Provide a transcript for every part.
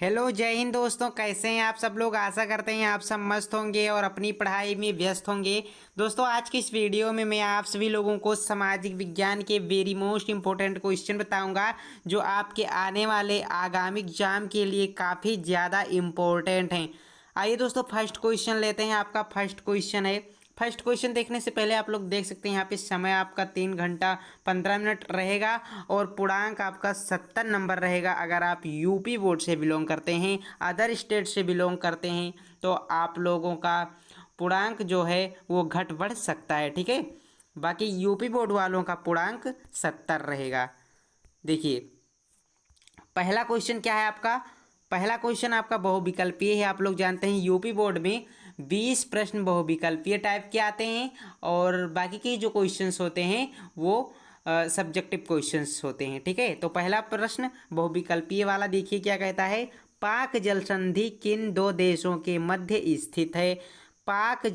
Hello जय हिंद दोस्तों, कैसे हैं आप सब लोग। आशा करते हैं आप सब मस्त होंगे और अपनी पढ़ाई में व्यस्त होंगे। दोस्तों आज की इस वीडियो में मैं आप सभी लोगों को सामाजिक विज्ञान के वेरी मोस्ट इम्पोर्टेंट क्वेश्चन बताऊंगा जो आपके आने वाले आगामी एग्जाम के लिए काफ़ी ज़्यादा इम्पोर्टेंट हैं। आइए दोस्तों फर्स्ट क्वेश्चन लेते हैं। आपका फर्स्ट क्वेश्चन है। फर्स्ट क्वेश्चन देखने से पहले आप लोग देख सकते हैं यहाँ पे समय आपका 3 घंटा 15 मिनट रहेगा और पूर्णांक आपका 70 नंबर रहेगा। अगर आप यूपी बोर्ड से बिलोंग करते हैं, अदर स्टेट से बिलोंग करते हैं, तो आप लोगों का पूर्णांक जो है वो घट बढ़ सकता है। ठीक है, बाकी यूपी बोर्ड वालों का पूर्णांक 70 रहेगा। देखिए पहला क्वेश्चन क्या है आपका। पहला क्वेश्चन आपका बहुविकल्पीय है। आप लोग जानते हैं यूपी बोर्ड में 20 प्रश्न बहुविकल्पीय टाइप के आते हैं और बाकी के जो क्वेश्चंस होते हैं वो सब्जेक्टिव क्वेश्चंस होते हैं। ठीक है, तो पहला प्रश्न बहुविकल्पीय वाला देखिए क्या कहता है। पाक जल संधि किन दो देशों के मध्य स्थित है। पाक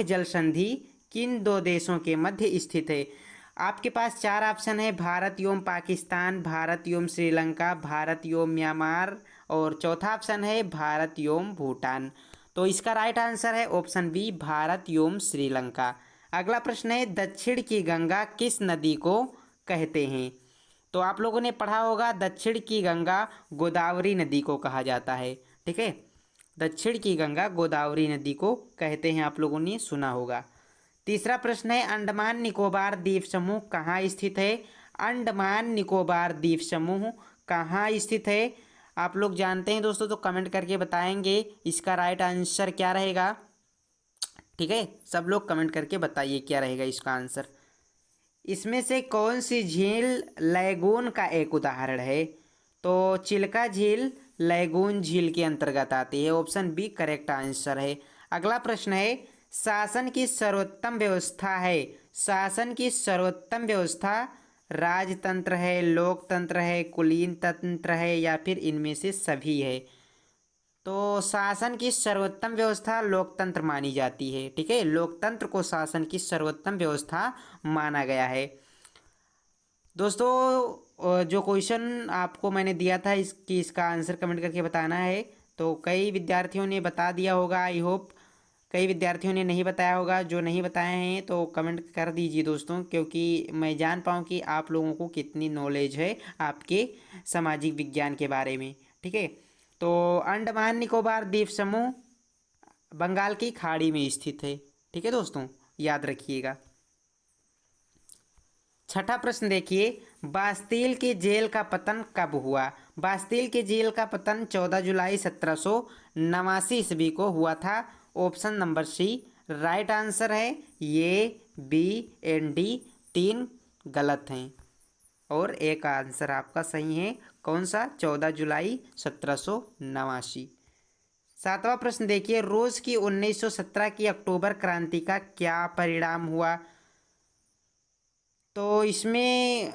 जल संधि किन दो देशों के मध्य स्थित है। आपके पास चार ऑप्शन है, भारत एवं पाकिस्तान, भारत एवं श्रीलंका, भारत एवं म्यांमार और चौथा ऑप्शन है भारत एवं भूटान। तो इसका राइट आंसर है ऑप्शन बी, भारत एवं श्रीलंका। अगला प्रश्न है, दक्षिण की गंगा किस नदी को कहते हैं। तो आप लोगों ने पढ़ा होगा दक्षिण की गंगा गोदावरी नदी को कहा जाता है। ठीक है, दक्षिण की गंगा गोदावरी नदी को कहते हैं, आप लोगों ने सुना होगा। तीसरा प्रश्न है, अंडमान निकोबार द्वीप समूह कहाँ स्थित है। अंडमान निकोबार द्वीप समूह कहाँ स्थित है। आप लोग जानते हैं दोस्तों, तो कमेंट करके बताएंगे इसका राइट आंसर क्या रहेगा। ठीक है, सब लोग कमेंट करके बताइए क्या रहेगा इसका आंसर। इसमें से कौन सी झील लैगून का एक उदाहरण है। तो चिल्का झील लैगून झील के अंतर्गत आती है, ऑप्शन बी करेक्ट आंसर है। अगला प्रश्न है, शासन की सर्वोत्तम व्यवस्था है। शासन की सर्वोत्तम व्यवस्था राजतंत्र है, लोकतंत्र है, कुलीन तंत्र है या फिर इनमें से सभी है। तो शासन की सर्वोत्तम व्यवस्था लोकतंत्र मानी जाती है। ठीक है, लोकतंत्र को शासन की सर्वोत्तम व्यवस्था माना गया है। दोस्तों जो क्वेश्चन आपको मैंने दिया था इसका आंसर कमेंट करके बताना है। तो कई विद्यार्थियों ने बता दिया होगा, आई होप कई विद्यार्थियों ने नहीं बताया होगा। जो नहीं बताए हैं तो कमेंट कर दीजिए दोस्तों, क्योंकि मैं जान पाऊँ कि आप लोगों को कितनी नॉलेज है आपके सामाजिक विज्ञान के बारे में। ठीक है, तो अंडमान निकोबार द्वीप समूह बंगाल की खाड़ी में स्थित है। ठीक है दोस्तों, याद रखिएगा। छठा प्रश्न देखिए, बास्तील की जेल का पतन कब हुआ। बास्तील की जेल का पतन 14 जुलाई 1789 ईस्वी को हुआ था, option number C right answer है। ए बी एंड डी तीन गलत हैं और एक आंसर आपका सही है। कौन सा, 14 जुलाई 1789। सातवां प्रश्न देखिए, रूस की 1917 की अक्टूबर क्रांति का क्या परिणाम हुआ। तो इसमें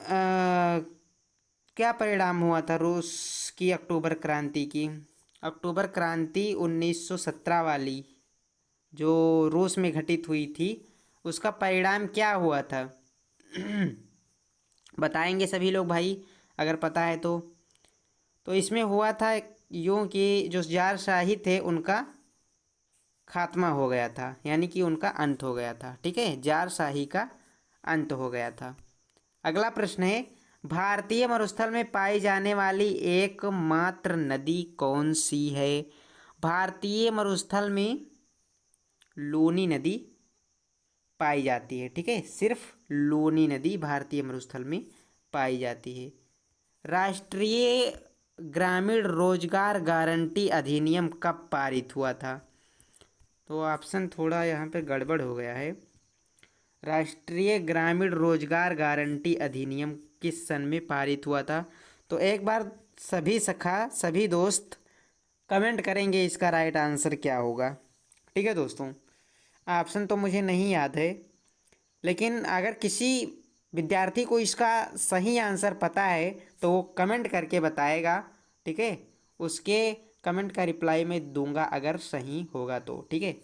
क्या परिणाम हुआ था रूस की अक्टूबर क्रांति की। अक्टूबर क्रांति 1917 वाली जो रूस में घटित हुई थी, उसका परिणाम क्या हुआ था बताएंगे सभी लोग भाई अगर पता है तो इसमें हुआ था यूँ कि जो जारशाही थे उनका खात्मा हो गया था, यानी कि उनका अंत हो गया था। ठीक है, जारशाही का अंत हो गया था। अगला प्रश्न है, भारतीय मरुस्थल में पाई जाने वाली एकमात्र नदी कौन सी है। भारतीय मरुस्थल में लूनी नदी पाई जाती है। ठीक है, सिर्फ लूनी नदी भारतीय मरुस्थल में पाई जाती है। राष्ट्रीय ग्रामीण रोजगार गारंटी अधिनियम कब पारित हुआ था। तो ऑप्शन थोड़ा यहाँ पे गड़बड़ हो गया है। राष्ट्रीय ग्रामीण रोजगार गारंटी अधिनियम किस सन में पारित हुआ था। तो एक बार सभी दोस्त कमेंट करेंगे इसका राइट आंसर क्या होगा। ठीक है दोस्तों, ऑप्शन तो मुझे नहीं याद है, लेकिन अगर किसी विद्यार्थी को इसका सही आंसर पता है तो वो कमेंट करके बताएगा। ठीक है, उसके कमेंट का रिप्लाई मैं दूंगा अगर सही होगा तो। ठीक है,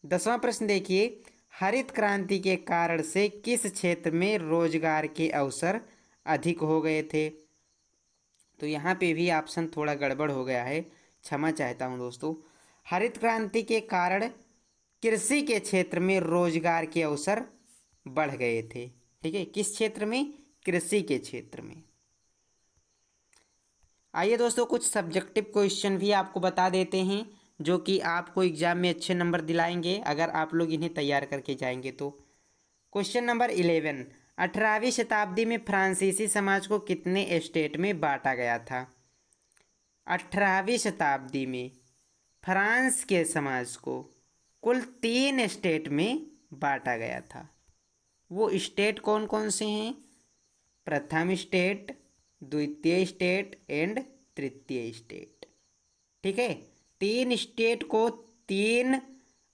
10वां प्रश्न देखिए, हरित क्रांति के कारण से किस क्षेत्र में रोजगार के अवसर अधिक हो गए थे। तो यहाँ पे भी ऑप्शन थोड़ा गड़बड़ हो गया है, क्षमा चाहता हूँ दोस्तों। हरित क्रांति के कारण कृषि के क्षेत्र में रोजगार के अवसर बढ़ गए थे। ठीक है, किस क्षेत्र में? कृषि के क्षेत्र में। आइए दोस्तों, कुछ सब्जेक्टिव क्वेश्चन भी आपको बता देते हैं जो कि आपको एग्जाम में अच्छे नंबर दिलाएंगे अगर आप लोग इन्हें तैयार करके जाएंगे तो। क्वेश्चन नंबर 11, 18वीं शताब्दी में फ्रांसीसी समाज को कितने स्टेट में बांटा गया था? 18वीं शताब्दी में फ्रांस के समाज को कुल 3 स्टेट में बांटा गया था। वो स्टेट कौन कौन से हैं? प्रथम स्टेट, द्वितीय स्टेट एंड तृतीय स्टेट। ठीक है, 3 स्टेट को 3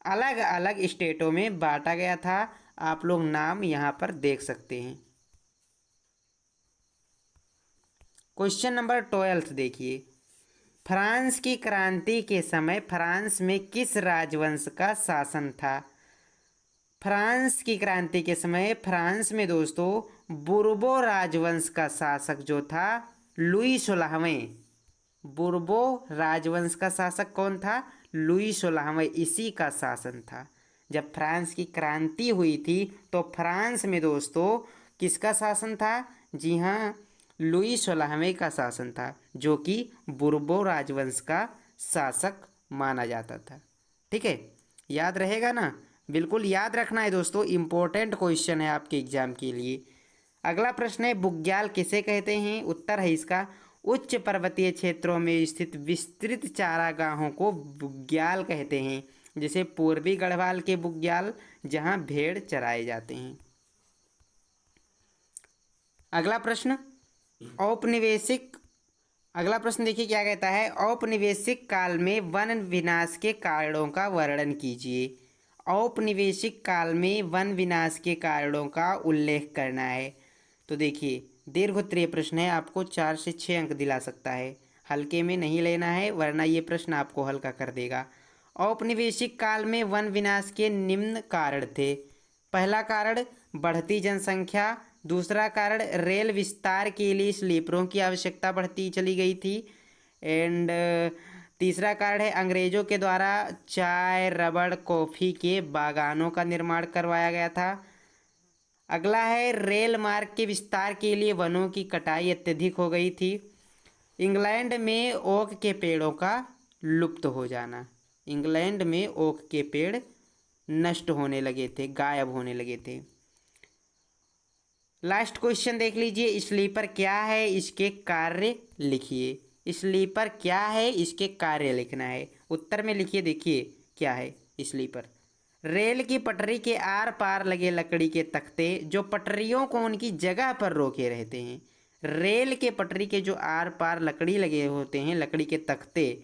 अलग अलग स्टेटों में बांटा गया था। आप लोग नाम यहाँ पर देख सकते हैं। क्वेश्चन नंबर 12 देखिए, फ्रांस की क्रांति के समय फ्रांस में किस राजवंश का शासन था? फ्रांस की क्रांति के समय फ्रांस में दोस्तों बुर्बो राजवंश का शासक जो था लुई 16वें। बुर्बो राजवंश का शासक कौन था? लुई 16वें, इसी का शासन था। जब फ्रांस की क्रांति हुई थी तो फ्रांस में दोस्तों किसका शासन था? जी हाँ, लुई 16वें का शासन था, जो कि बुर्बो राजवंश का शासक माना जाता था। ठीक है, याद रहेगा ना? बिल्कुल याद रखना है दोस्तों, इम्पोर्टेंट क्वेश्चन है आपके एग्जाम के लिए। अगला प्रश्न है, बुग्याल किसे कहते हैं? उत्तर है इसका, उच्च पर्वतीय क्षेत्रों में स्थित विस्तृत चारागाहों को बुग्याल कहते हैं, जैसे पूर्वी गढ़वाल के बुग्याल जहां भेड़ चराए जाते हैं। अगला प्रश्न औपनिवेशिक, अगला प्रश्न देखिए क्या कहता है, औपनिवेशिक काल में वन विनाश के कारणों का वर्णन कीजिए। औपनिवेशिक काल में वन विनाश के कारणों का उल्लेख करना है। तो देखिए, दीर्घोत्तरीय प्रश्न है, आपको 4 से 6 अंक दिला सकता है, हल्के में नहीं लेना है वरना ये प्रश्न आपको हल्का कर देगा। औपनिवेशिक काल में वन विनाश के निम्न कारण थे। पहला कारण बढ़ती जनसंख्या, दूसरा कारण रेल विस्तार के लिए स्लीपरों की आवश्यकता बढ़ती चली गई थी, एंड तीसरा कारण है अंग्रेजों के द्वारा चाय, रबड़, कॉफ़ी के बागानों का निर्माण करवाया गया था। अगला है रेल मार्ग के विस्तार के लिए वनों की कटाई अत्यधिक हो गई थी। इंग्लैंड में ओक के पेड़ों का लुप्त हो जाना, इंग्लैंड में ओक के पेड़ नष्ट होने लगे थे, गायब होने लगे थे। लास्ट क्वेश्चन देख लीजिए, स्लीपर क्या है, इसके कार्य लिखिए। स्लीपर क्या है, इसके कार्य लिखना है। उत्तर में लिखिए, देखिए क्या है स्लीपर। रेल की पटरी के आर पार लगे लकड़ी के तख्ते जो पटरियों को उनकी जगह पर रोके रहते हैं। रेल के पटरी के जो आर पार लकड़ी लगे होते हैं, लकड़ी के तख्ते,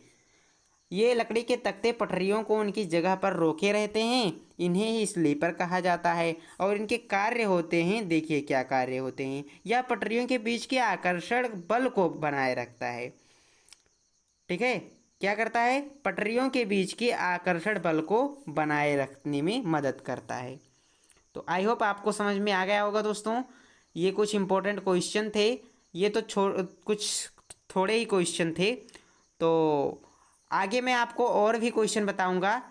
ये लकड़ी के तख्ते पटरियों को उनकी जगह पर रोके रहते हैं, इन्हें ही स्लीपर कहा जाता है। और इनके कार्य होते हैं, देखिए क्या कार्य होते हैं। यह पटरियों के बीच के आकर्षण बल को बनाए रखता है। ठीक है, क्या करता है? पटरियों के बीच के आकर्षण बल को बनाए रखने में मदद करता है। तो आई होप आपको समझ में आ गया होगा दोस्तों। ये कुछ इंपॉर्टेंट क्वेश्चन थे, ये तो कुछ थोड़े ही क्वेश्चन थे, तो आगे मैं आपको और भी क्वेश्चन बताऊंगा।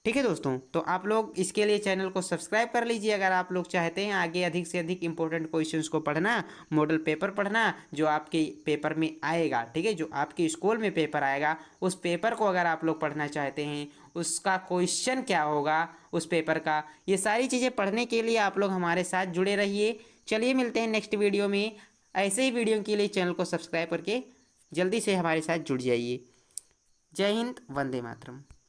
ठीक है दोस्तों, तो आप लोग इसके लिए चैनल को सब्सक्राइब कर लीजिए अगर आप लोग चाहते हैं आगे अधिक से अधिक इंपॉर्टेंट क्वेश्चंस को पढ़ना, मॉडल पेपर पढ़ना जो आपके पेपर में आएगा। ठीक है, जो आपके स्कूल में पेपर आएगा उस पेपर को अगर आप लोग पढ़ना चाहते हैं, उसका क्वेश्चन क्या होगा उस पेपर का, ये सारी चीज़ें पढ़ने के लिए आप लोग हमारे साथ जुड़े रहिए। चलिए मिलते हैं नेक्स्ट वीडियो में। ऐसे ही वीडियो के लिए चैनल को सब्सक्राइब करके जल्दी से हमारे साथ जुड़ जाइए। जय हिंद, वंदे मातरम।